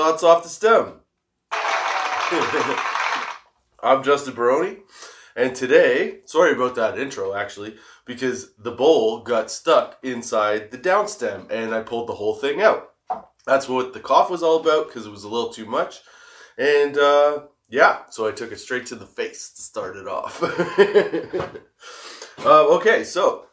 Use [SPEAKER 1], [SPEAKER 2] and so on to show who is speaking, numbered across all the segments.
[SPEAKER 1] thoughts off the stem. I'm Justin Barone, and today, sorry about that intro actually, because the bowl got stuck inside the down stem and I pulled the whole thing out. That's what the cough was all about, because it was a little too much. And yeah, so I took it straight to the face to start it off. Okay, so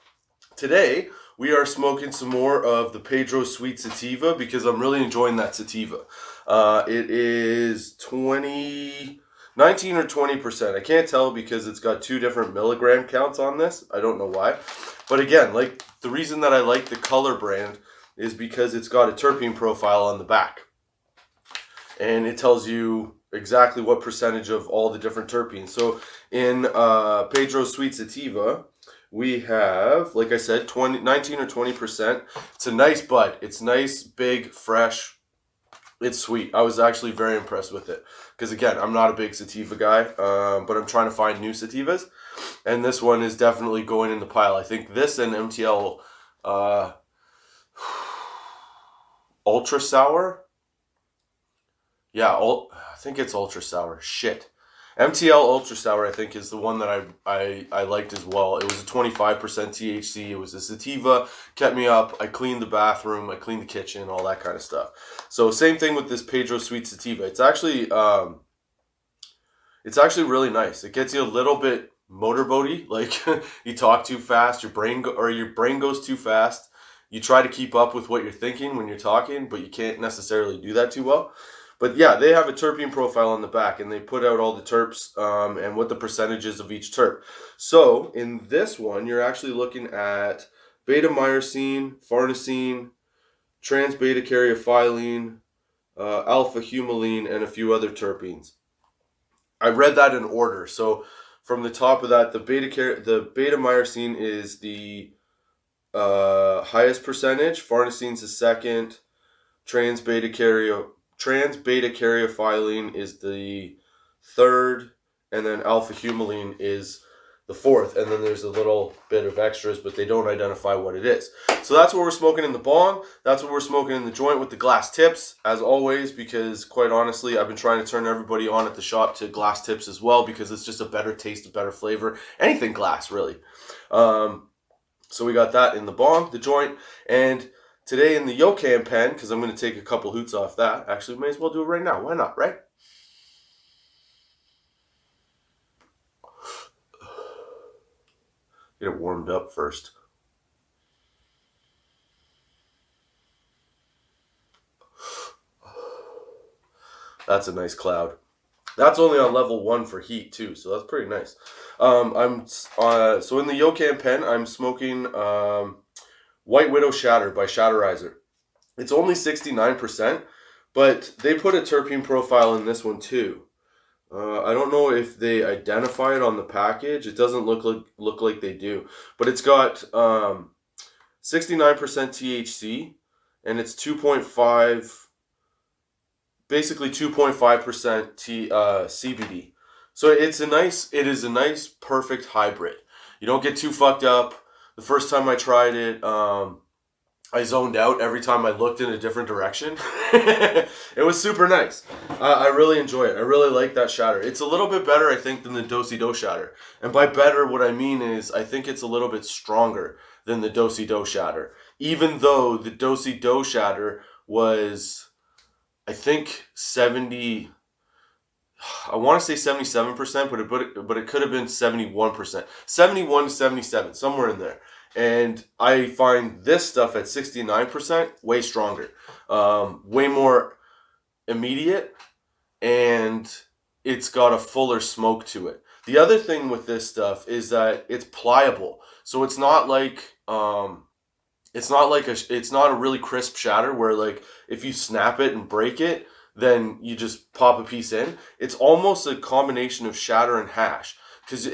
[SPEAKER 1] today we are smoking some more of the Pedro Sweet Sativa because I'm really enjoying that sativa. It is 19 or 20%. I can't tell because it's got two different milligram counts on this. I don't know why. But again, like, the reason that I like the Color brand is because it's got a terpene profile on the back. And it tells you exactly what percentage of all the different terpenes. So in Pedro Sweet Sativa, we have, like I said, 19 or 20%. It's a nice bud. It's nice, big, fresh. It's sweet. I was actually very impressed with it. Because again, I'm not a big sativa guy, but I'm trying to find new sativas. And this one is definitely going in the pile. I think this and MTL Ultra Sour. Yeah, I think it's Ultra Sour. Shit. MTL Ultra Sour, I think, is the one that I liked as well. It was a 25% THC. It was a sativa. Kept me up. I cleaned the bathroom. I cleaned the kitchen. All that kind of stuff. So same thing with this Pedro Sweet Sativa. It's actually really nice. It gets you a little bit motorboaty. Like, you talk too fast. Your brain goes too fast. You try to keep up with what you're thinking when you're talking, but you can't necessarily do that too well. But yeah, they have a terpene profile on the back, and they put out all the terps and what the percentages of each terp. So in this one, you're actually looking at beta-myrcene, farnesene, trans-beta-caryophyllene, alpha-humulene, and a few other terpenes. I read that in order. So from the top of that, the beta-myrcene is the highest percentage. Farnesene's the second. Trans-beta-caryophyllene is the third, and then alpha-humulene is the fourth, and then there's a little bit of extras, but they don't identify what it is. So that's what we're smoking in the bong. That's what we're smoking in the joint with the glass tips, as always, because quite honestly, I've been trying to turn everybody on at the shop to glass tips as well, because it's just a better taste, a better flavor. Anything glass, really. So we got that in the bong, the joint, and today in the Yocan pen, because I'm going to take a couple hoots off that. Actually, we may as well do it right now. Why not, right? Get it warmed up first. That's a nice cloud. That's only on level 1 for heat too, so that's pretty nice. So in the Yocan pen, I'm smoking White Widow Shatter by Shatterizer. It's only 69%, but they put a terpene profile in this one too. I don't know if they identify it on the package. It doesn't look like they do, but it's got 69% THC, and it's 2.5, basically 2.5% CBD. So it is a nice, perfect hybrid. You don't get too fucked up. The first time I tried it, I zoned out every time I looked in a different direction. It was super nice. I really enjoy it. I really like that shatter. It's a little bit better, I think, than the Do-Si-Do shatter. And by better, what I mean is I think it's a little bit stronger than the Do-Si-Do shatter. Even though the Do-Si-Do shatter was, I think, I want to say 77%, but it could have been 71%. 71 to 77, somewhere in there. And I find this stuff at 69% way stronger, way more immediate, and it's got a fuller smoke to it. The other thing with this stuff is that it's pliable, so it's not like it's not a really crisp shatter where, like, if you snap it and break it, then you just pop a piece in. It's almost a combination of shatter and hash. Because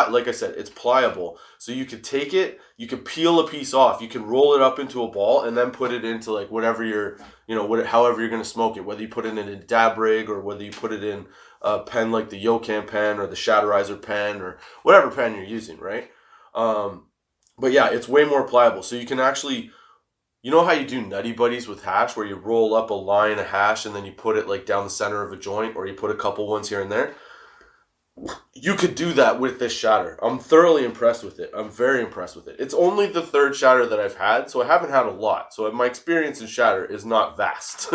[SPEAKER 1] like I said, it's pliable. So you could take it, you could peel a piece off, you can roll it up into a ball, and then put it into, like, whatever however you're going to smoke it. Whether you put it in a dab rig, or whether you put it in a pen like the Yocan pen or the Shatterizer pen, or whatever pen you're using, right? But yeah, it's way more pliable. So you can actually You know how you do Nutty Buddies with hash, where you roll up a line of hash and then you put it like down the center of a joint, or you put a couple ones here and there? You could do that with this shatter. I'm thoroughly impressed with it. I'm very impressed with it. It's only the third shatter that I've had, so I haven't had a lot. So my experience in shatter is not vast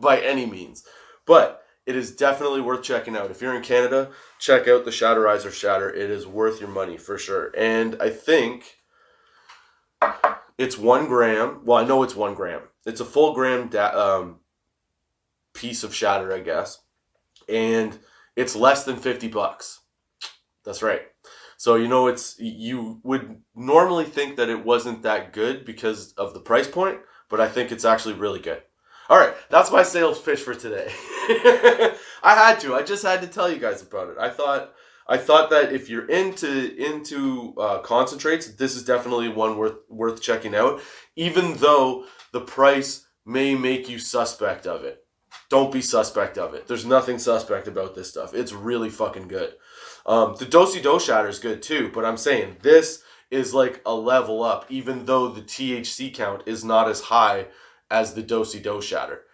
[SPEAKER 1] by any means. But it is definitely worth checking out. If you're in Canada, check out the Shatterizer shatter. It is worth your money for sure. And I think it's 1 gram. Well, I know it's 1 gram. It's a full gram piece of shatter, I guess. And it's less than $50. That's right. So, you would normally think that it wasn't that good because of the price point, but I think it's actually really good. All right, that's my sales pitch for today. I just had to tell you guys about it. I thought that if you're into concentrates, this is definitely one worth checking out, even though the price may make you suspect of it. Don't be suspect of it. There's nothing suspect about this stuff. It's really fucking good. The Do-Si-Do shatter is good too, but I'm saying this is like a level up, even though the THC count is not as high as the Do-Si-Do shatter.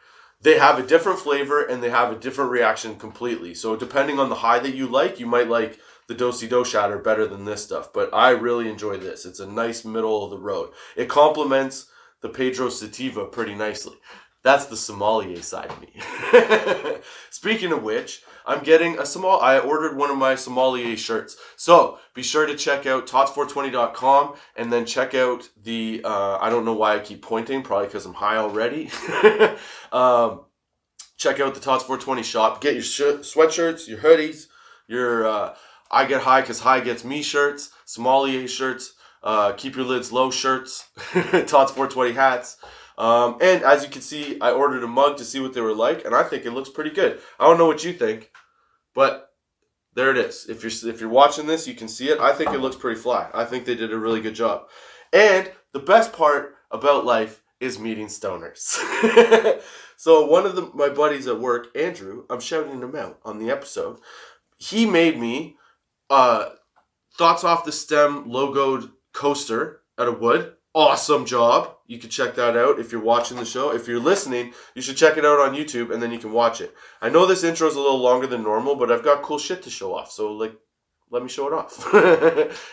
[SPEAKER 1] They have a different flavor and they have a different reaction completely. So depending on the high that you like, you might like the Do-Si-Do shatter better than this stuff. But I really enjoy this. It's a nice middle of the road. It complements the Pedro Sativa pretty nicely. That's the sommelier side of me. Speaking of which, I ordered one of my sommelier shirts. So be sure to check out tots420.com and then check out the, I don't know why I keep pointing, probably because I'm high already. Check out the Tots420 shop. Get your sweatshirts, your hoodies, your I Get High Because High Gets Me shirts, sommelier shirts, Keep Your Lids Low shirts, Tots420 hats. And as you can see, I ordered a mug to see what they were like, and I think it looks pretty good. I don't know what you think, but there it is. If you're watching this, you can see it. I think it looks pretty fly. I think they did a really good job. And the best part about life is meeting stoners. So one of my buddies at work, Andrew, I'm shouting him out on the episode. He made me Thoughts Off the Stem logoed coaster out of wood. Awesome job. You can check that out if you're watching the show. If you're listening, you should check it out on YouTube and then you can watch it. I know this intro is a little longer than normal, but I've got cool shit to show off. So, let me show it off.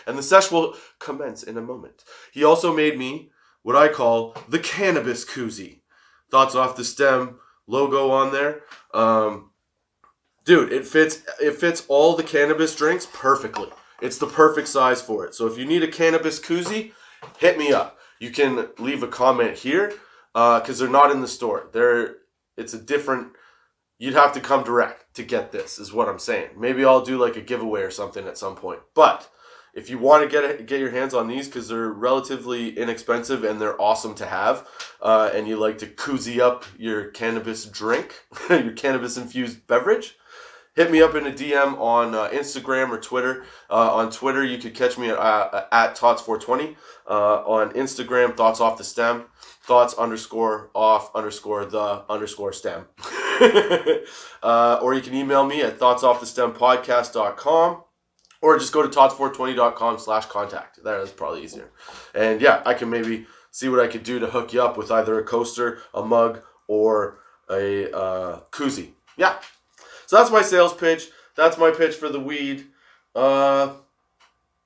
[SPEAKER 1] And the sesh will commence in a moment. He also made me what I call the cannabis koozie. Thoughts Off the Stem logo on there. Dude, it fits all the cannabis drinks perfectly. It's the perfect size for it. So if you need a cannabis koozie, hit me up. You can leave a comment here because they're not in the store. It's a different. You'd have to come direct to get this, is what I'm saying. Maybe I'll do like a giveaway or something at some point. But if you want to get your hands on these because they're relatively inexpensive and they're awesome to have, and you like to koozie up your cannabis drink, your cannabis infused beverage, hit me up in a DM on Instagram or Twitter. On Twitter, you could catch me at Tots420. On Instagram, Thoughts Off the Stem. Thoughts_off_the_stem. Or you can email me at thoughtsoffthestempodcast.com. Or just go to tots420.com/contact. That is probably easier. And yeah, I can maybe see what I could do to hook you up with either a coaster, a mug, or a koozie. Yeah. So that's my sales pitch. That's my pitch for the weed. Yeah,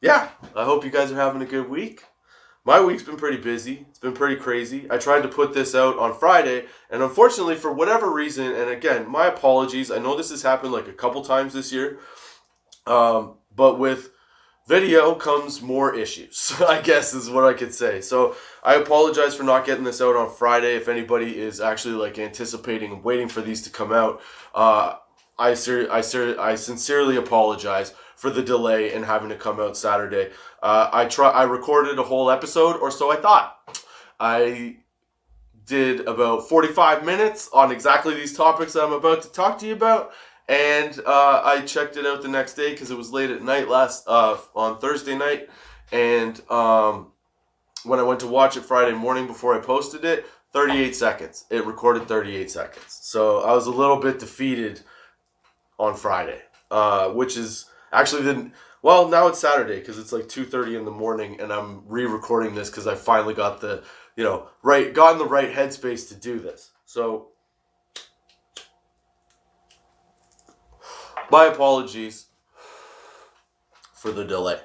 [SPEAKER 1] I hope you guys are having a good week. My week's been pretty busy. It's been pretty crazy. I tried to put this out on Friday, and unfortunately, for whatever reason, and again, my apologies. I know this has happened like a couple times this year, but with video comes more issues, I guess is what I could say. So I apologize for not getting this out on Friday. If anybody is actually like anticipating and waiting for these to come out, I sincerely apologize for the delay in having to come out Saturday. I recorded a whole episode, or so I thought. I did about 45 minutes on exactly these topics that I'm about to talk to you about, and I checked it out the next day because it was late at night on Thursday night, and when I went to watch it Friday morning before I posted it, 38 seconds. It recorded 38 seconds. So I was a little bit defeated on Friday, which is actually Well, now it's Saturday because it's like 2:30 in the morning, and I'm re-recording this because I finally got the, got in the right headspace to do this. So, my apologies for the delay.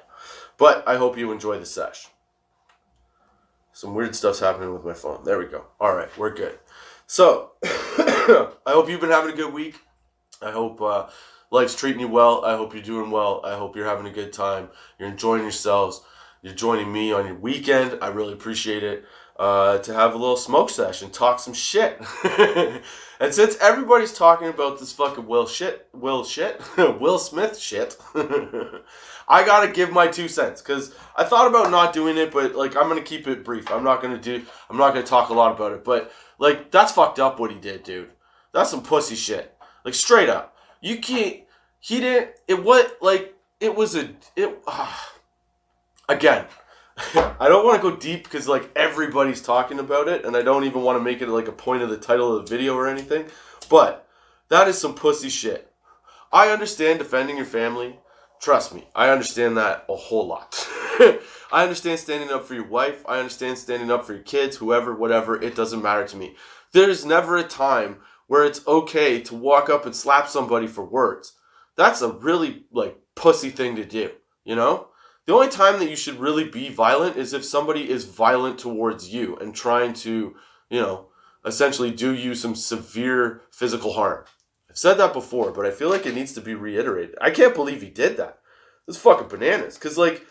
[SPEAKER 1] But I hope you enjoy the sesh. Some weird stuff's happening with my phone. There we go. All right, we're good. So, I hope you've been having a good week. I hope life's treating you well. I hope you're doing well. I hope you're having a good time. You're enjoying yourselves. You're joining me on your weekend. I really appreciate it. To have a little smoke session, talk some shit. And since everybody's talking about this fucking Will Smith shit, I gotta give my 2 cents, because I thought about not doing it, but like I'm gonna keep it brief. I'm not gonna talk a lot about it, but like that's fucked up what he did, dude. That's some pussy shit. Like straight up. You can't, he didn't, it was like, it was again, I don't want to go deep because like everybody's talking about it, and I don't even want to make it like a point of the title of the video or anything, but that is some pussy shit. I understand defending your family. Trust me, I understand that a whole lot. I understand standing up for your wife. I understand standing up for your kids, whoever, whatever. It doesn't matter to me. There's never a time where it's okay to walk up and slap somebody for words. That's a really like pussy thing to do, you know? The only time that you should really be violent is if somebody is violent towards you and trying to, essentially do you some severe physical harm. I've said that before, but I feel like it needs to be reiterated. I can't believe he did that. It's fucking bananas. Because, like,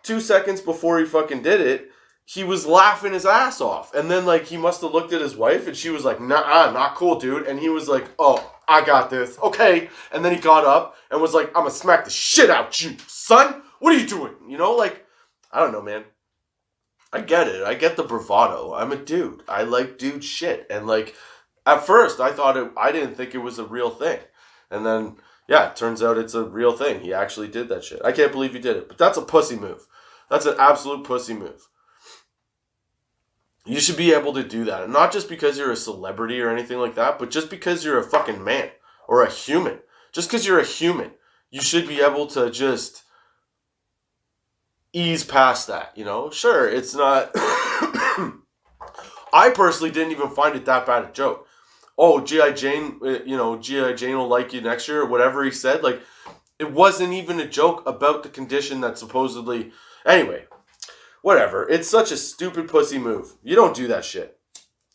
[SPEAKER 1] 2 seconds before he fucking did it, he was laughing his ass off. And then, like, he must have looked at his wife, and she was like, nah, not cool, dude. And he was like, oh, I got this. Okay. And then he got up and was like, I'm gonna smack the shit out you, son. What are you doing? Like, I don't know, man. I get it. I get the bravado. I'm a dude. I like dude shit. And, like, at first, I didn't think it was a real thing. And then, yeah, it turns out it's a real thing. He actually did that shit. I can't believe he did it. But that's a pussy move. That's an absolute pussy move. You should be able to do that. And not just because you're a celebrity or anything like that, but just because you're a fucking man or a human. Just because you're a human, you should be able to just ease past that, Sure, it's not... I personally didn't even find it that bad a joke. Oh, G.I. Jane, G.I. Jane will like you next year, or whatever he said. Like, it wasn't even a joke about the condition that supposedly... Anyway, whatever. It's such a stupid pussy move. You don't do that shit.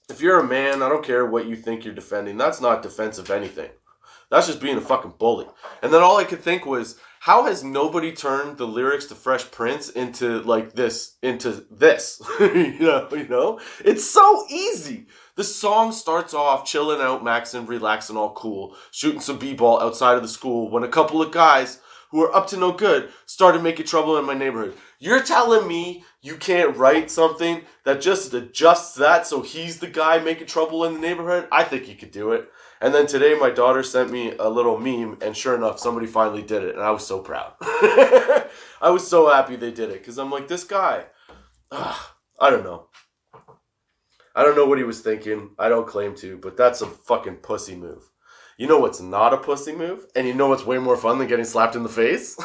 [SPEAKER 1] If you're a man, I don't care what you think you're defending. That's not defense of anything. That's just being a fucking bully. And then all I could think was, how has nobody turned the lyrics to Fresh Prince into this? It's so easy. The song starts off chilling out, maxing, relaxing, all cool, shooting some b-ball outside of the school when a couple of guys who are up to no good started making trouble in my neighborhood. You're telling me you can't write something that just adjusts that so he's the guy making trouble in the neighborhood? I think you could do it. And then today my daughter sent me a little meme, and sure enough, somebody finally did it, and I was so proud. I was so happy they did it, because I'm like, this guy, I don't know. I don't know what he was thinking. I don't claim to, but that's a fucking pussy move. You know what's not a pussy move? And you know what's way more fun than getting slapped in the face?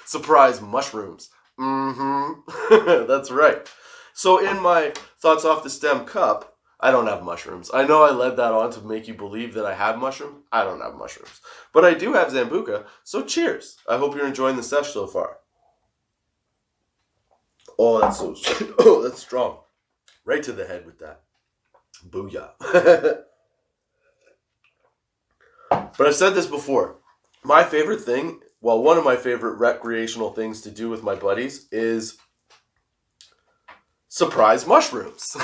[SPEAKER 1] Surprise mushrooms. That's right. So in my Thoughts Off the Stem cup, I don't have mushrooms. I know I led that on to make you believe that I have mushrooms. I don't have mushrooms. But I do have Zambuca, so cheers. I hope you're enjoying the sesh so far. Oh, that's strong. Right to the head with that. Booyah. But I've said this before. My favorite thing, one of my favorite recreational things to do with my buddies is surprise mushrooms.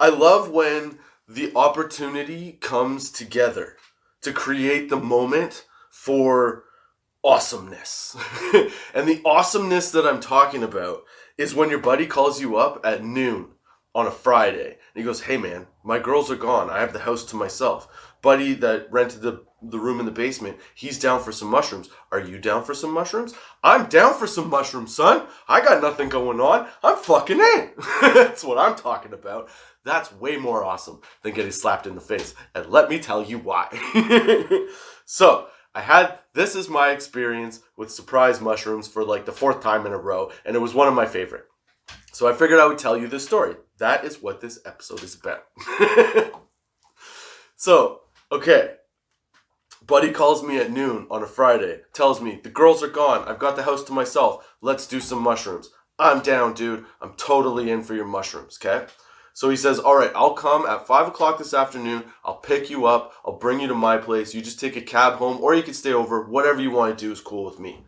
[SPEAKER 1] I love when the opportunity comes together to create the moment for awesomeness. And the awesomeness that I'm talking about is when your buddy calls you up at noon on a Friday. And he goes, hey man, my girls are gone. I have the house to myself. Buddy that rented the room in the basement, he's down for some mushrooms. Are you down for some mushrooms? I'm down for some mushrooms, son. I got nothing going on. I'm fucking in. That's what I'm talking about. That's way more awesome than getting slapped in the face. And let me tell you why. So, This is my experience with surprise mushrooms for like the 4th time in a row, and it was one of my favorite. So I figured I would tell you this story. That is what this episode is about. So, okay. Buddy calls me at noon on a Friday, tells me, the girls are gone, I've got the house to myself, let's do some mushrooms. I'm down, dude. I'm totally in for your mushrooms, okay? So he says, all right, I'll come at 5 o'clock this afternoon. I'll pick you up. I'll bring you to my place. You just take a cab home, or you can stay over. Whatever you want to do is cool with me.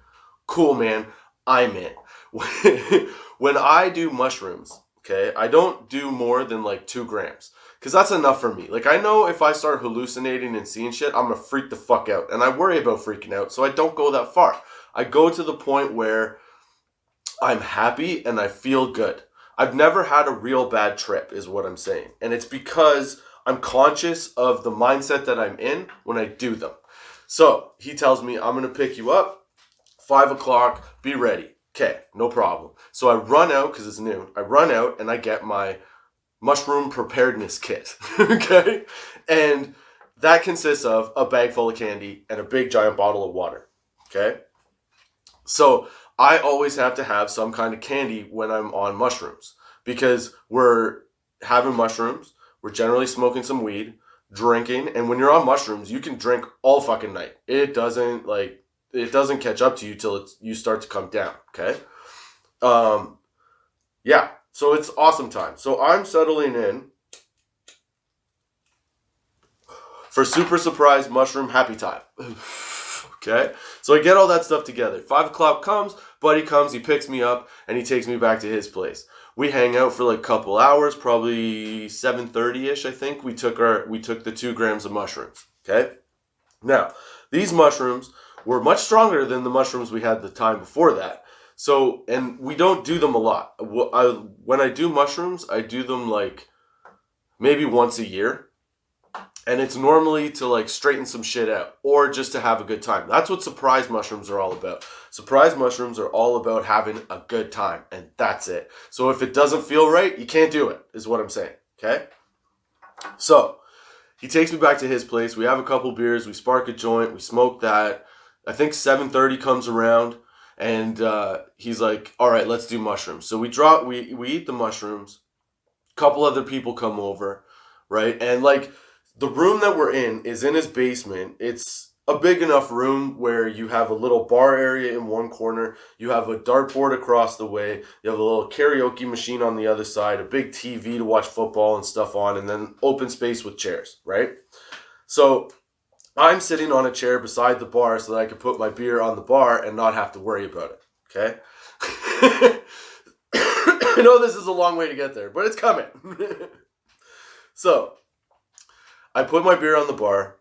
[SPEAKER 1] Cool, man. I'm in. When I do mushrooms, okay, I don't do more than like 2 grams. Because that's enough for me. Like, I know if I start hallucinating and seeing shit, I'm going to freak the fuck out. And I worry about freaking out, so I don't go that far. I go to the point where I'm happy and I feel good. I've never had a real bad trip, is what I'm saying. And it's because I'm conscious of the mindset that I'm in when I do them. So, he tells me, I'm going to pick you up, 5 o'clock, be ready. Okay, no problem. So I run out, because it's noon, I run out and I get my mushroom preparedness kit, okay? And that consists of a bag full of candy and a big giant bottle of water, okay? So I always have to have some kind of candy when I'm on mushrooms because we're having mushrooms, we're generally smoking some weed, drinking, and when you're on mushrooms, you can drink all fucking night. It doesn't catch up to you till you start to come down, okay? Yeah. So it's awesome time. So I'm settling in for super surprise mushroom happy time. Okay? So I get all that stuff together. 5 o'clock comes, buddy comes, he picks me up, and he takes me back to his place. We hang out for like a couple hours, probably 7:30-ish, I think. We took the 2 grams of mushrooms. Okay? Now, these mushrooms were much stronger than the mushrooms we had the time before that. So, and we don't do them a lot. When I do mushrooms, I do them like maybe once a year. And it's normally to like straighten some shit out or just to have a good time. That's what surprise mushrooms are all about. Surprise mushrooms are all about having a good time. And that's it. So if it doesn't feel right, you can't do it, is what I'm saying. Okay? So, he takes me back to his place. We have a couple beers. We spark a joint. We smoke that. I think 7:30 comes around. And he's like, all right, let's do mushrooms. So we eat the mushrooms. A couple other people come over, right? And like the room that we're in is in his basement. It's a big enough room where you have a little bar area in one corner. You have a dartboard across the way. You have a little karaoke machine on the other side, a big TV to watch football and stuff on, and then open space with chairs, right? So I'm sitting on a chair beside the bar so that I can put my beer on the bar and not have to worry about it, okay? I know this is a long way to get there, but it's coming. So, I put my beer on the bar.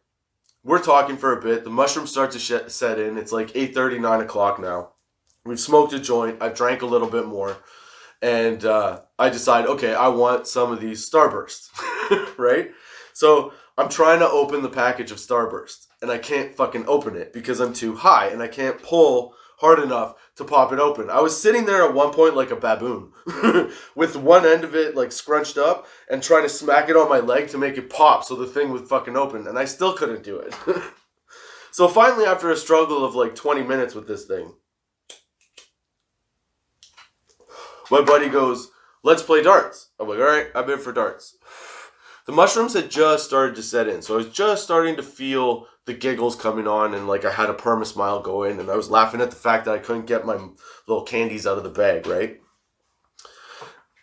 [SPEAKER 1] We're talking for a bit. The mushrooms start to set in. It's like 8:30, 9 o'clock now. We've smoked a joint. I've drank a little bit more. And I decide, okay, I want some of these Starbursts, right? So I'm trying to open the package of Starburst, and I can't fucking open it because I'm too high, and I can't pull hard enough to pop it open. I was sitting there at one point like a baboon, with one end of it like scrunched up, and trying to smack it on my leg to make it pop so the thing would fucking open, and I still couldn't do it. So finally, after a struggle of like 20 minutes with this thing, my buddy goes, let's play darts. I'm like, all right, I'm in for darts. The mushrooms had just started to set in, so I was just starting to feel the giggles coming on, and like I had a perma smile going, and I was laughing at the fact that I couldn't get my little candies out of the bag, right?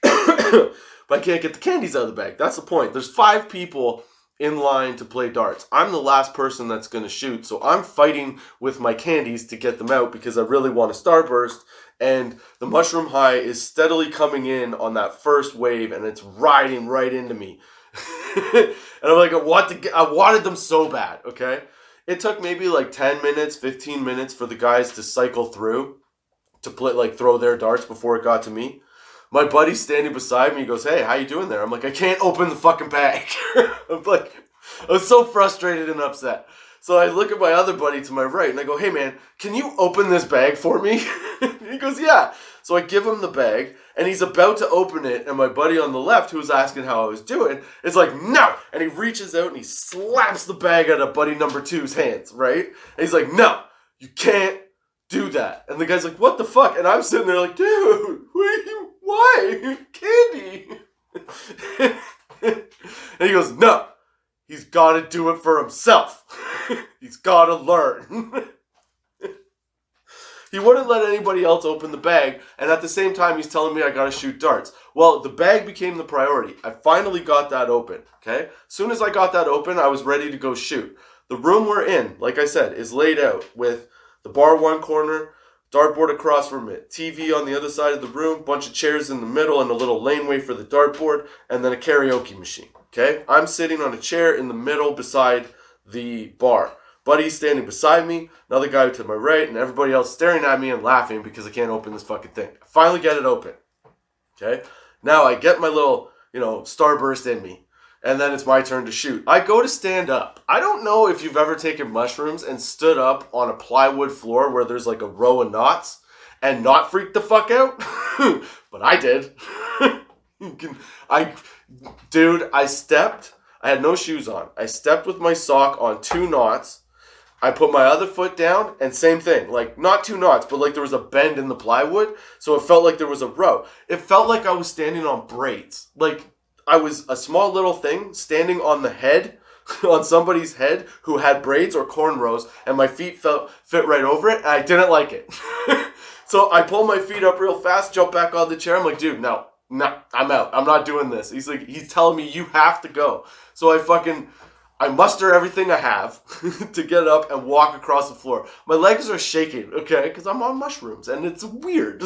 [SPEAKER 1] But I can't get the candies out of the bag. That's the point. There's 5 people in line to play darts. I'm the last person that's going to shoot, so I'm fighting with my candies to get them out because I really want a Starburst, and the mushroom high is steadily coming in on that first wave, and it's riding right into me. And I'm like, I wanted them so bad, okay? It took maybe like 10 minutes, 15 minutes for the guys to cycle through to play, like throw their darts before it got to me. My buddy's standing beside me. He goes, hey, how you doing there? I'm like, I can't open the fucking bag. I'm like, I was so frustrated and upset. So I look at my other buddy to my right and I go, hey man, can you open this bag for me? He goes, yeah. So I give him the bag, and he's about to open it, and my buddy on the left, who was asking how I was doing, is like, no! And he reaches out and he slaps the bag out of buddy number two's hands, right? And he's like, no, you can't do that. And the guy's like, what the fuck? And I'm sitting there like, dude, why? Candy. And he goes, no, he's got to do it for himself. He's got to learn. He wouldn't let anybody else open the bag, and at the same time, he's telling me I gotta shoot darts. Well, the bag became the priority. I finally got that open, okay? As soon as I got that open, I was ready to go shoot. The room we're in, like I said, is laid out with the bar one corner, dartboard across from it, TV on the other side of the room, bunch of chairs in the middle, and a little laneway for the dartboard, and then a karaoke machine, okay? I'm sitting on a chair in the middle beside the bar. Buddy's standing beside me, another guy to my right, and everybody else staring at me and laughing because I can't open this fucking thing. I finally get it open. Okay? Now I get my little, starburst in me, and then it's my turn to shoot. I go to stand up. I don't know if you've ever taken mushrooms and stood up on a plywood floor where there's like a row of knots and not freaked the fuck out, but I did. I stepped. I had no shoes on. I stepped with my sock on 2 knots. I put my other foot down, and same thing. Like, not 2 knots, but like there was a bend in the plywood, so it felt like there was a row. It felt like I was standing on braids. Like, I was a small little thing standing on the head, on somebody's head who had braids or cornrows, and my feet fit right over it, and I didn't like it. So I pulled my feet up real fast, jumped back on the chair. I'm like, dude, no, I'm out. I'm not doing this. He's telling me you have to go. So I muster everything I have to get up and walk across the floor. My legs are shaking, okay, because I'm on mushrooms, and it's weird.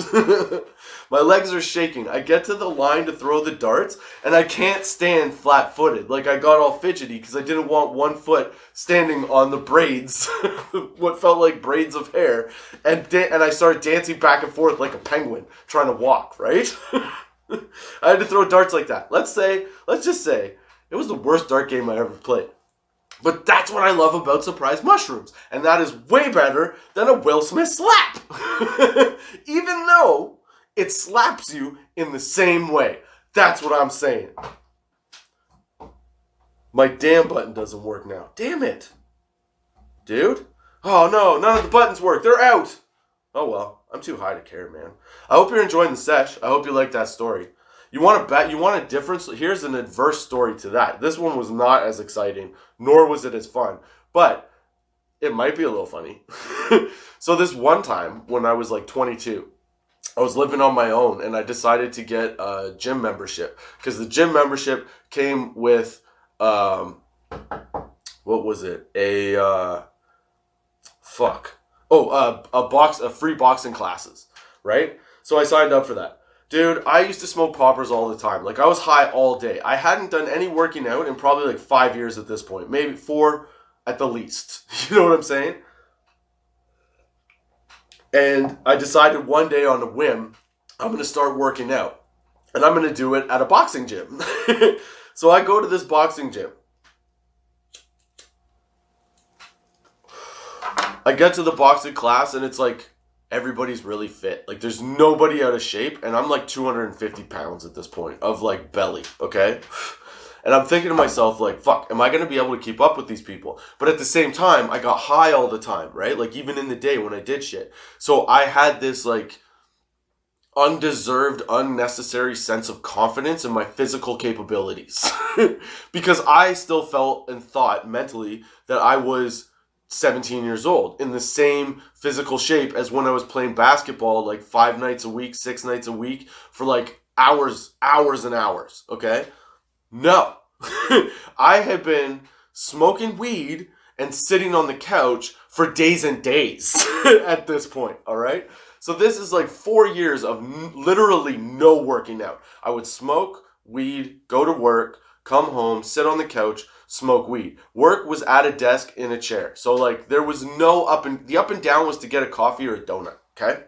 [SPEAKER 1] My legs are shaking. I get to the line to throw the darts, and I can't stand flat-footed. Like, I got all fidgety because I didn't want one foot standing on the braids, what felt like braids of hair, and I started dancing back and forth like a penguin trying to walk, right? I had to throw darts like that. Let's just say, it was the worst dart game I ever played. But that's what I love about surprise mushrooms. And that is way better than a Will Smith slap. Even though it slaps you in the same way. That's what I'm saying. My damn button doesn't work now. Damn it. Dude? Oh no, none of the buttons work. They're out. Oh well, I'm too high to care, man. I hope you're enjoying the sesh. I hope you like that story. You want to bet? You want a difference? Here's an adverse story to that. This one was not as exciting, nor was it as fun. But it might be a little funny. So this one time, when I was like 22, I was living on my own, and I decided to get a gym membership. Because the gym membership came with, what was it? A free boxing classes, right? So I signed up for that. Dude, I used to smoke poppers all the time. Like, I was high all day. I hadn't done any working out in probably like 5 years at this point. Maybe 4 at the least. You know what I'm saying? And I decided one day on a whim, I'm going to start working out. And I'm going to do it at a boxing gym. So I go to this boxing gym. I get to the boxing class, and it's like, everybody's really fit. Like, there's nobody out of shape, and I'm like 250 pounds at this point of like belly, okay? And I'm thinking to myself, like, fuck, am I going to be able to keep up with these people? But at the same time, I got high all the time, right? Like, even in the day when I did shit. So I had this like undeserved, unnecessary sense of confidence in my physical capabilities. Because I still felt and thought mentally that I was 17 years old in the same physical shape as when I was playing basketball like 5 nights a week, 6 nights a week for like hours and hours, okay? No. I had been smoking weed and sitting on the couch for days and days at this point, all right? So this is like 4 years of literally no working out. I would smoke weed, go to work, come home, sit on the couch, smoke weed. Work was at a desk in a chair. So like there was no the up and down was to get a coffee or a donut, okay?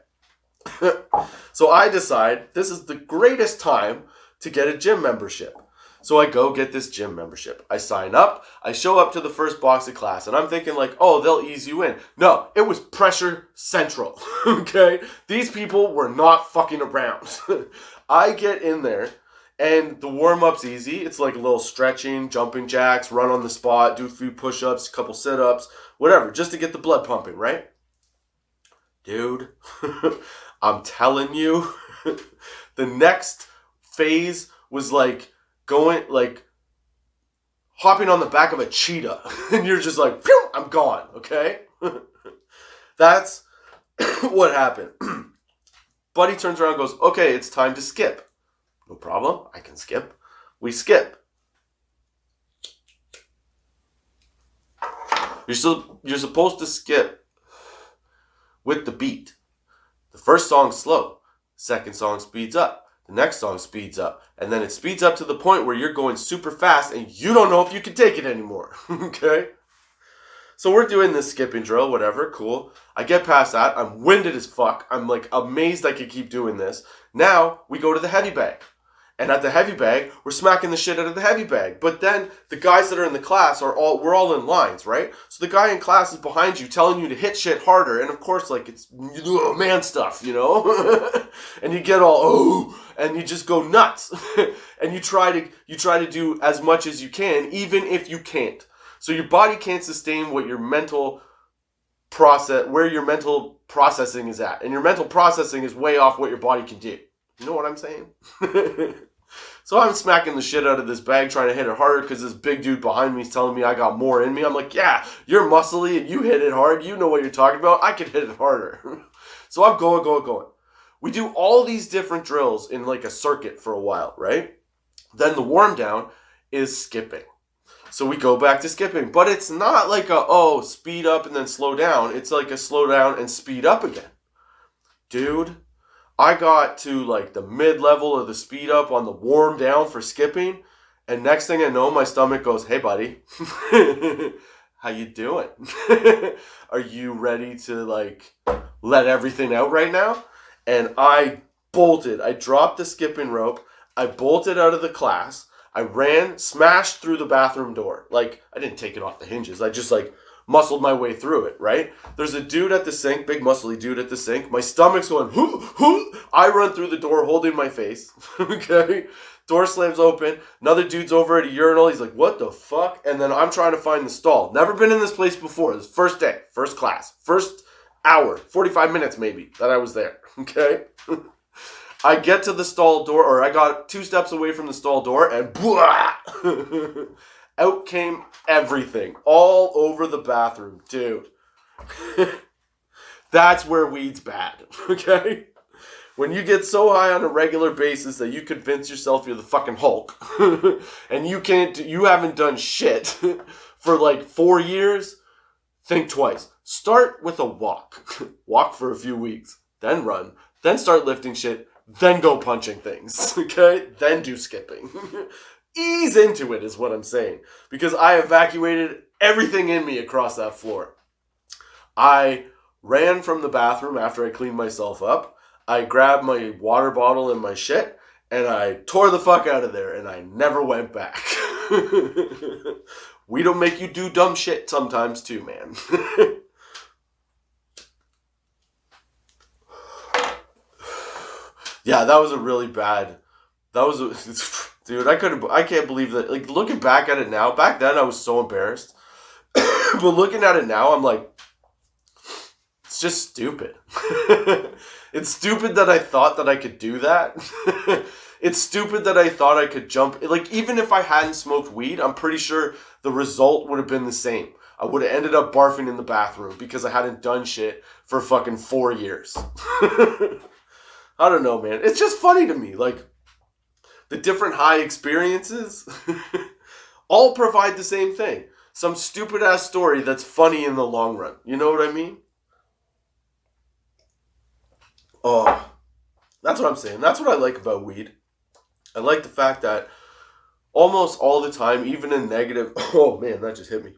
[SPEAKER 1] So I decide this is the greatest time to get a gym membership. So I go get this gym membership. I sign up. I show up to the first box of class. And I'm thinking like, oh, they'll ease you in. No, it was pressure central. Okay? These people were not fucking around. I get in there. And the warm-up's easy. It's like a little stretching, jumping jacks, run on the spot, do a few push-ups, a couple sit-ups, whatever, just to get the blood pumping, right? Dude, I'm telling you, the next phase was like hopping on the back of a cheetah. And you're just like, phew, I'm gone, okay? That's what happened. Buddy turns around and goes, okay, it's time to skip. No problem, I can skip. We skip. You're supposed to skip with the beat. The first song's slow. Second song speeds up. The next song speeds up. And then it speeds up to the point where you're going super fast and you don't know if you can take it anymore. Okay? So we're doing this skipping drill, whatever, cool. I get past that. I'm winded as fuck. I'm like amazed I could keep doing this. Now we go to the heavy bag. And at the heavy bag, we're smacking the shit out of the heavy bag. But then the guys that are in the class we're all in lines, right? So the guy in class is behind you telling you to hit shit harder. And of course, like it's man stuff, you know? And you get all, oh, and you just go nuts. And you try to do as much as you can, even if you can't. So your body can't sustain what your mental where your mental processing is at. And your mental processing is way off what your body can do. You know what I'm saying? So I'm smacking the shit out of this bag trying to hit it harder because this big dude behind me is telling me I got more in me. I'm like, yeah, you're muscly and you hit it hard. You know what you're talking about. I can hit it harder. So I'm going. We do all these different drills in like a circuit for a while, right? Then the warm down is skipping. So we go back to skipping. But it's not like speed up and then slow down. It's like a slow down and speed up again. Dude, I got to like the mid-level of the speed up on the warm down for skipping. And next thing I know, my stomach goes, hey, buddy, how you doing? Are you ready to like let everything out right now? And I bolted. I dropped the skipping rope. I bolted out of the class. I ran, smashed through the bathroom door. Like, I didn't take it off the hinges. I just like muscled my way through it, right? There's a dude at the sink, big muscly dude at the sink. My stomach's going, hoo. I run through the door holding my face, okay? Door slams open. Another dude's over at a urinal. He's like, what the fuck? And then I'm trying to find the stall. Never been in this place before. This first day, first class, first hour, 45 minutes maybe that I was there, okay? I get to the stall door, or I got 2 steps away from the stall door, and blah! Out came everything. All over the bathroom. Dude. That's where weed's bad. Okay? When you get so high on a regular basis that you convince yourself you're the fucking Hulk. And you haven't done shit for like 4 years. Think twice. Start with a walk. Walk for a few weeks. Then run. Then start lifting shit. Then go punching things. Okay? Then do skipping. Ease into it is what I'm saying. Because I evacuated everything in me across that floor. I ran from the bathroom after I cleaned myself up. I grabbed my water bottle and my shit. And I tore the fuck out of there. And I never went back. We don't make you do dumb shit sometimes too, man. Yeah, that was a really bad... Dude, I can't believe that. Like, looking back at it now, back then I was so embarrassed. But looking at it now, I'm like, it's just stupid. It's stupid that I thought that I could do that. It's stupid that I thought I could jump. Like, even if I hadn't smoked weed, I'm pretty sure the result would have been the same. I would have ended up barfing in the bathroom because I hadn't done shit for fucking 4 years. I don't know, man. It's just funny to me. Like, the different high experiences all provide the same thing. Some stupid-ass story that's funny in the long run. You know what I mean? Oh, that's what I'm saying. That's what I like about weed. I like the fact that almost all the time, even a negative... Oh, man, that just hit me.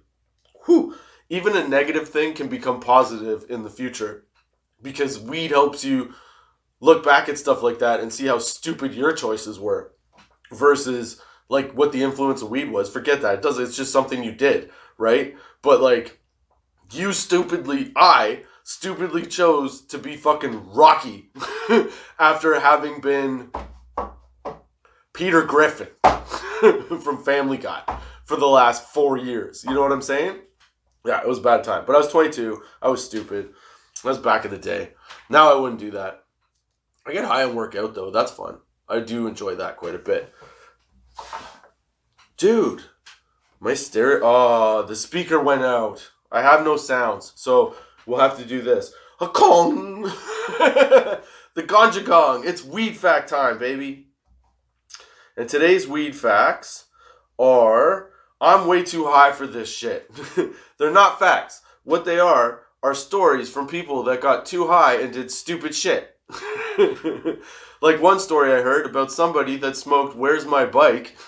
[SPEAKER 1] Whew. Even a negative thing can become positive in the future because weed helps you look back at stuff like that and see how stupid your choices were versus like what the influence of weed was. Forget that. It's just something you did, right? But like I stupidly chose to be fucking Rocky after having been Peter Griffin from Family Guy for the last 4 years. You know what I'm saying? Yeah, it was a bad time. But I was 22. I was stupid. That was back in the day. Now I wouldn't do that. I get high and work out, though. That's fun. I do enjoy that quite a bit. Dude, my stereo... Oh, the speaker went out. I have no sounds, so we'll have to do this. A Kong! The ganja gong. It's weed fact time, baby. And today's weed facts are... I'm way too high for this shit. They're not facts. What they are stories from people that got too high and did stupid shit. Like one story I heard about somebody that smoked Where's My Bike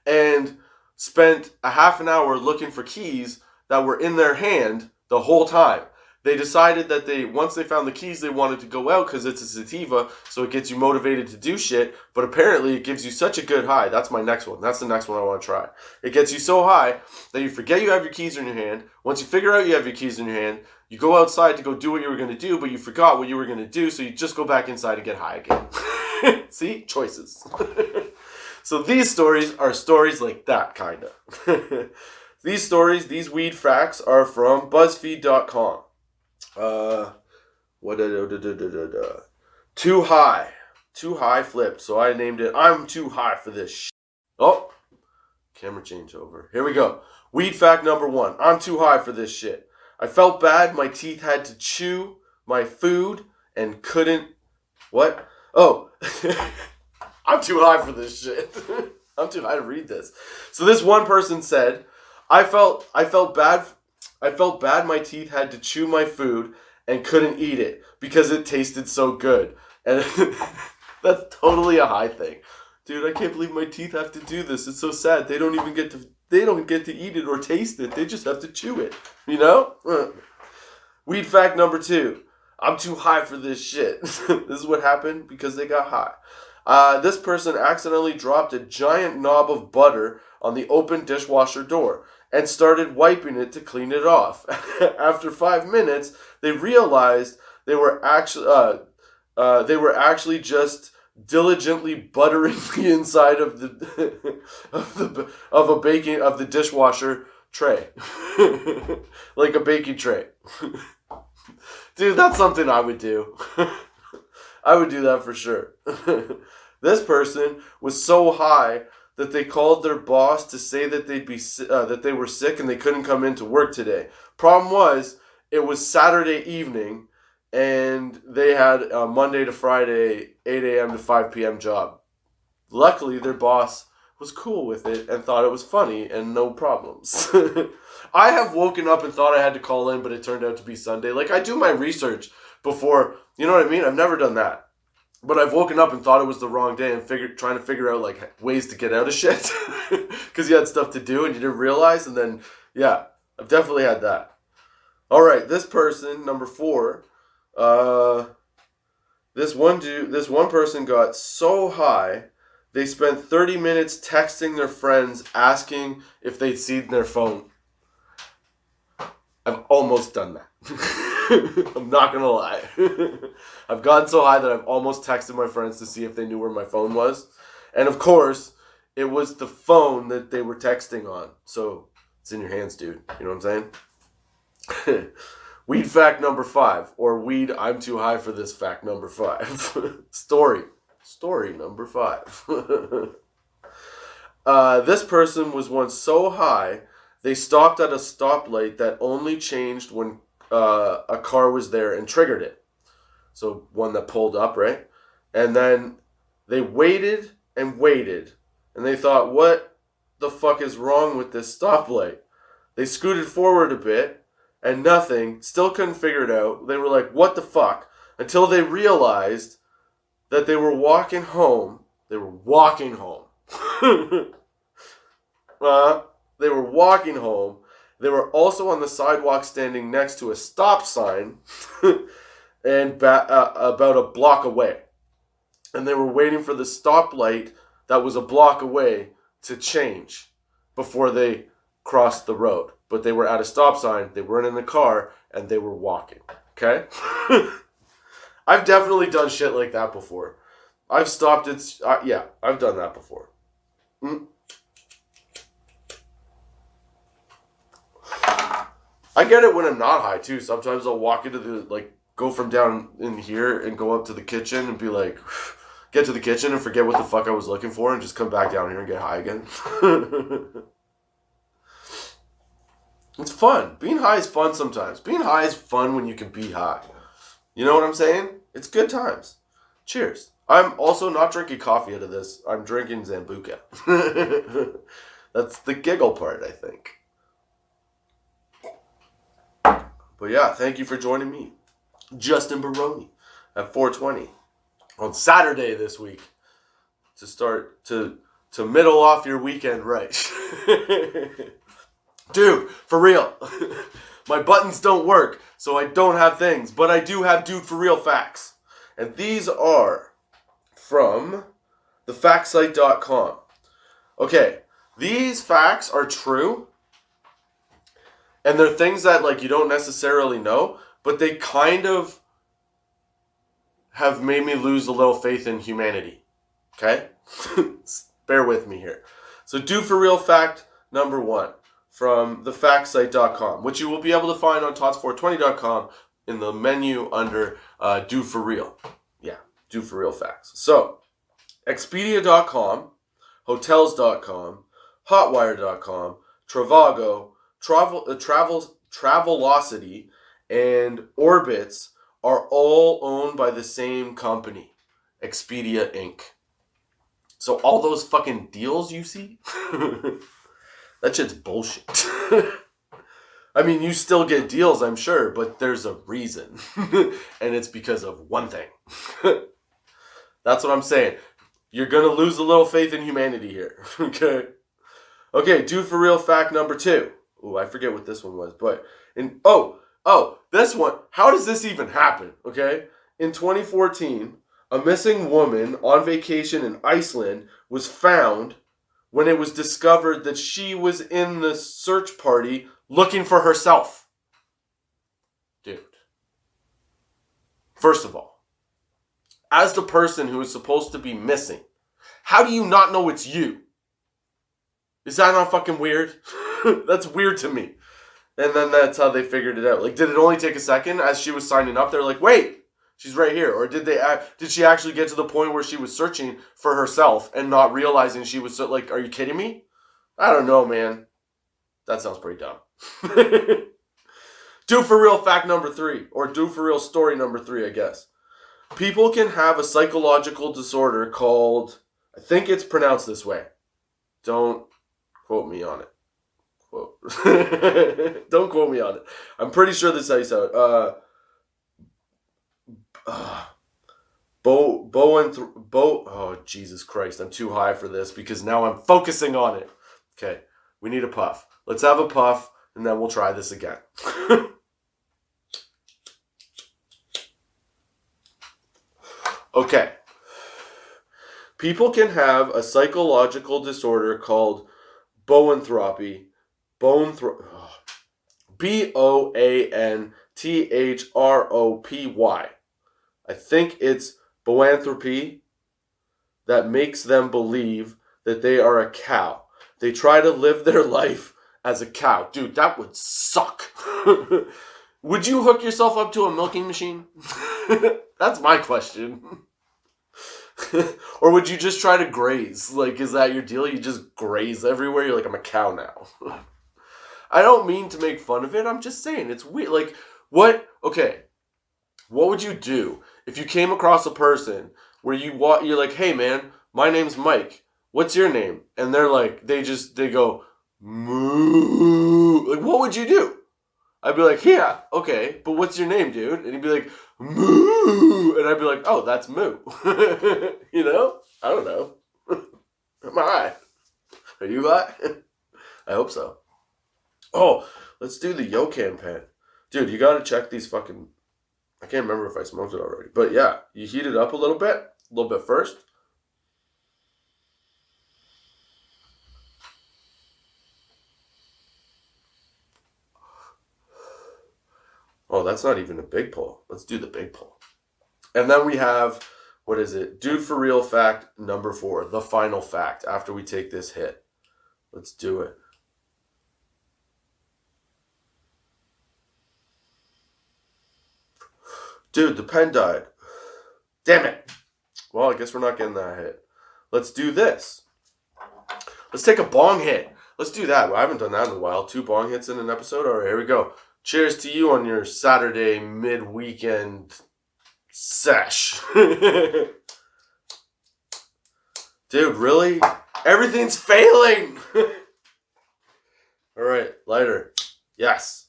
[SPEAKER 1] and spent a half an hour looking for keys that were in their hand the whole time. They decided that once they found the keys, they wanted to go out because it's a sativa, so it gets you motivated to do shit, but apparently it gives you such a good high. That's my next one. That's the next one I want to try. It gets you so high that you forget you have your keys in your hand. Once you figure out you have your keys in your hand, you go outside to go do what you were going to do, but you forgot what you were going to do, so you just go back inside and get high again. See? Choices. So these stories are stories like that, kind of. These weed facts are from BuzzFeed.com. Too high flipped. So I named it I'm too high for this shit. Oh, camera change over. Here we go. Weed fact number 1. I'm too high for this shit. I felt bad. My teeth had to chew my food and couldn't. What? Oh, I'm too high for this shit. I'm too high to read this. So this one person said, I felt bad. My teeth had to chew my food and couldn't eat it because it tasted so good. And that's totally a high thing. Dude, I can't believe my teeth have to do this. It's so sad. They don't get to eat it or taste it. They just have to chew it. You know? Weed fact number 2. I'm too high for this shit. This is what happened because they got high. This person accidentally dropped a giant knob of butter on the open dishwasher door and started wiping it to clean it off. After 5 minutes, they realized they were actually just diligently buttering the inside of the dishwasher tray, like a baking tray. Dude, that's something I would do. I would do that for sure. This person was so high that they called their boss to say that that they were sick and they couldn't come into work today. Problem was, it was Saturday evening and they had a Monday to Friday 8 a.m. to 5 p.m. job. Luckily, their boss was cool with it and thought it was funny and no problems. I have woken up and thought I had to call in, but it turned out to be Sunday. Like, I do my research before, you know what I mean? I've never done that. But I've woken up and thought it was the wrong day and trying to figure out like ways to get out of shit because you had stuff to do and you didn't realize. And then, yeah, I've definitely had that. All right, this person, number 4, this one person got so high they spent 30 minutes texting their friends asking if they'd seen their phone. I've almost done that. I'm not gonna lie. I've gotten so high that I've almost texted my friends to see if they knew where my phone was. And of course, it was the phone that they were texting on. So it's in your hands, dude. You know what I'm saying? Weed fact number 5. Or weed, I'm too high for this fact number 5. Story number 5. This person was once so high, they stopped at a stoplight that only changed when a car was there and triggered it. So one that pulled up, right? And then they waited and waited. And they thought, what the fuck is wrong with this stoplight? They scooted forward a bit and nothing. Still couldn't figure it out. They were like, what the fuck? Until they realized that they were walking home. They were walking home. They were walking home. They were also on the sidewalk standing next to a stop sign and about a block away. And they were waiting for the stoplight that was a block away to change before they crossed the road. But they were at a stop sign, they weren't in the car, and they were walking. Okay? I've definitely done shit like that before. I've stopped it. Yeah, I've done that before. I get it when I'm not high, too. Sometimes I'll walk into the, go from down in here and go up to the kitchen and be like, get to the kitchen and forget what the fuck I was looking for and just come back down here and get high again. It's fun. Being high is fun sometimes. Being high is fun when you can be high. You know what I'm saying? It's good times. Cheers. I'm also not drinking coffee out of this. I'm drinking Zambuca. That's the giggle part, I think. But yeah, thank you for joining me, Justin Barone, at 4:20 on Saturday this week to start to middle off your weekend right. Dude, for real. My buttons don't work, so I don't have things, but I do have dude for real facts. And these are from thefactsite.com. Okay, these facts are true. And they're things that, you don't necessarily know, but they kind of have made me lose a little faith in humanity. Okay? Bear with me here. So, do for real fact number 1 from thefactsite.com, which you will be able to find on tots420.com in the menu under do for real. Yeah, do for real facts. So, Expedia.com, Hotels.com, Hotwire.com, Trivago, Travelocity, and Orbitz are all owned by the same company, Expedia Inc. So all those fucking deals you see, that shit's bullshit. I mean, you still get deals, I'm sure, but there's a reason. And it's because of one thing. That's what I'm saying. You're going to lose a little faith in humanity here. Okay? Okay, do for real fact number 2. Ooh, I forget what this one was, but this one, how does this even happen, okay? In 2014, a missing woman on vacation in Iceland was found when it was discovered that she was in the search party looking for herself. Dude. First of all, as the person who is supposed to be missing, how do you not know it's you? Is that not fucking weird? That's weird to me. And then that's how they figured it out. Did it only take a second as she was signing up? They're like, wait, she's right here. Or did she actually get to the point where she was searching for herself and not realizing she was are you kidding me? I don't know, man. That sounds pretty dumb. Do for real fact number 3, or do for real story number 3, I guess. People can have a psychological disorder called, I think it's pronounced this way. Don't quote me on it. Don't quote me on it. I'm pretty sure this is how you say it. Oh, Jesus Christ. I'm too high for this because now I'm focusing on it. Okay. We need a puff. Let's have a puff and then we'll try this again. Okay. People can have a psychological disorder called boanthropy. Boanthropy. I think it's boanthropy that makes them believe that they are a cow. They try to live their life as a cow. Dude, that would suck. Would you hook yourself up to a milking machine? That's my question. Or would you just try to graze? Is that your deal? You just graze everywhere? You're like, I'm a cow now. I don't mean to make fun of it. I'm just saying, it's weird. What would you do if you came across a person where you're like, hey man, my name's Mike. What's your name? And they're like, they go, moo. What would you do? I'd be like, yeah, okay, but what's your name, dude? And he'd be like, moo. And I'd be like, oh, that's moo. You know? I don't know. Am I high? Are you high? I hope so. Oh, let's do the Yocan pen. Dude, you gotta check these fucking... I can't remember if I smoked it already. But yeah, you heat it up a little bit first. No, that's not even a big pull. Let's do the big pull. And then we have, what is it? Dude for real fact number 4. The final fact after we take this hit. Let's do it. Dude, the pen died. Damn it. Well, I guess we're not getting that hit. Let's do this. Let's take a bong hit. Let's do that. I haven't done that in a while. 2 bong hits in an episode. All right, here we go. Cheers to you on your Saturday mid-weekend sesh. Dude, really? Everything's failing. All right, lighter. Yes.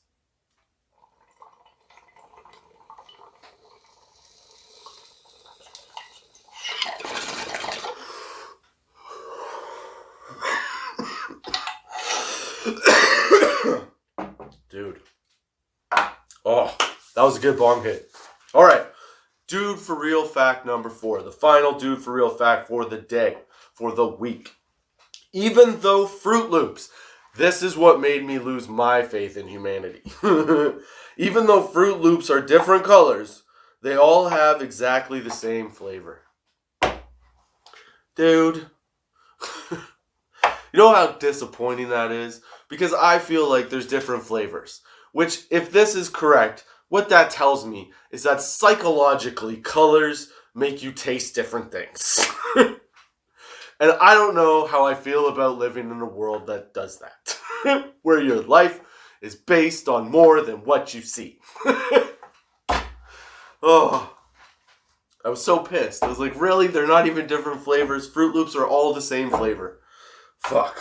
[SPEAKER 1] Dude. Oh, that was a good bong hit. All right. Dude for real fact number 4. The final dude for real fact for the day, for the week. Even though Fruit Loops, this is what made me lose my faith in humanity. Even though Fruit Loops are different colors, they all have exactly the same flavor. Dude. You know how disappointing that is? Because I feel like there's different flavors. Which, if this is correct, what that tells me is that psychologically, colors make you taste different things. And I don't know how I feel about living in a world that does that. Where your life is based on more than what you see. Oh, I was so pissed. I was like, really? They're not even different flavors? Fruit Loops are all the same flavor. Fuck.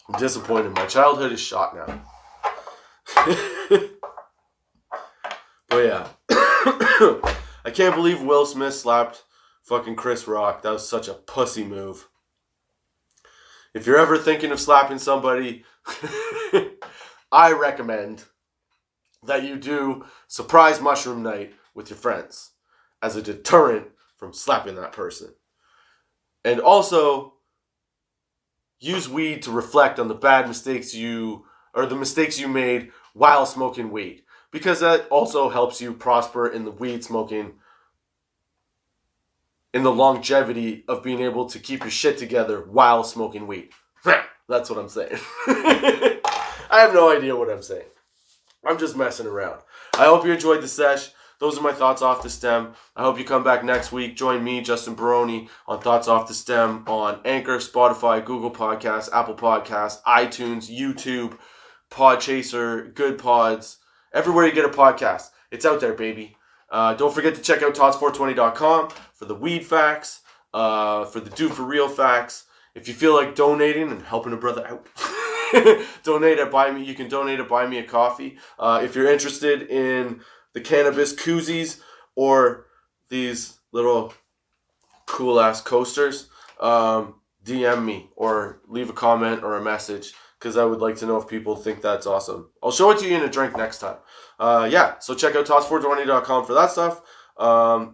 [SPEAKER 1] I'm disappointed. My childhood is shot now. But yeah. I can't believe Will Smith slapped fucking Chris Rock. That was such a pussy move. If you're ever thinking of slapping somebody, I recommend that you do surprise mushroom night with your friends as a deterrent from slapping that person. And also, use weed to reflect on the mistakes you made while smoking weed. Because that also helps you prosper in the weed smoking, in the longevity of being able to keep your shit together while smoking weed. That's what I'm saying. I have no idea what I'm saying. I'm just messing around. I hope you enjoyed the sesh. Those are my thoughts off the stem. I hope you come back next week. Join me, Justin Barone, on Thoughts Off the Stem on Anchor, Spotify, Google Podcasts, Apple Podcasts, iTunes, YouTube, Podchaser, Good Pods. Everywhere you get a podcast, it's out there, baby. Don't forget to check out tots420.com for the weed facts, for the dude for real facts. If you feel like donating and helping a brother out, donate at Buy Me. You can donate at Buy Me a Coffee. If you're interested in the cannabis koozies or these little cool ass coasters, DM me or leave a comment or a message, because I would like to know if people think that's awesome. I'll show it to you in a drink next time. So check out tots420.com for that stuff.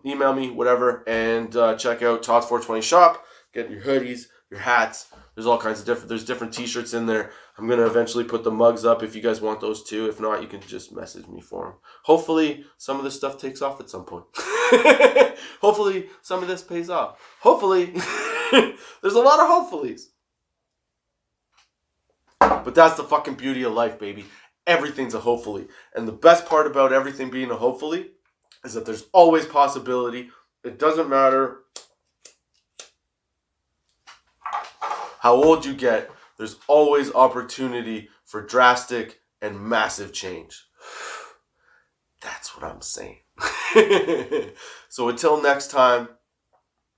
[SPEAKER 1] Email me, whatever, and check out Tots420 Shop. Get your hoodies, your hats. There's all kinds of there's different t-shirts in there. I'm going to eventually put the mugs up if you guys want those too. If not, you can just message me for them. Hopefully, some of this stuff takes off at some point. Hopefully, some of this pays off. Hopefully. There's a lot of hopefullys. But that's the fucking beauty of life, baby. Everything's a hopefully. And the best part about everything being a hopefully is that there's always possibility. It doesn't matter how old you get, there's always opportunity for drastic and massive change. That's what I'm saying. So until next time,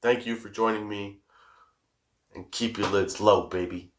[SPEAKER 1] thank you for joining me. And keep your lids low, baby.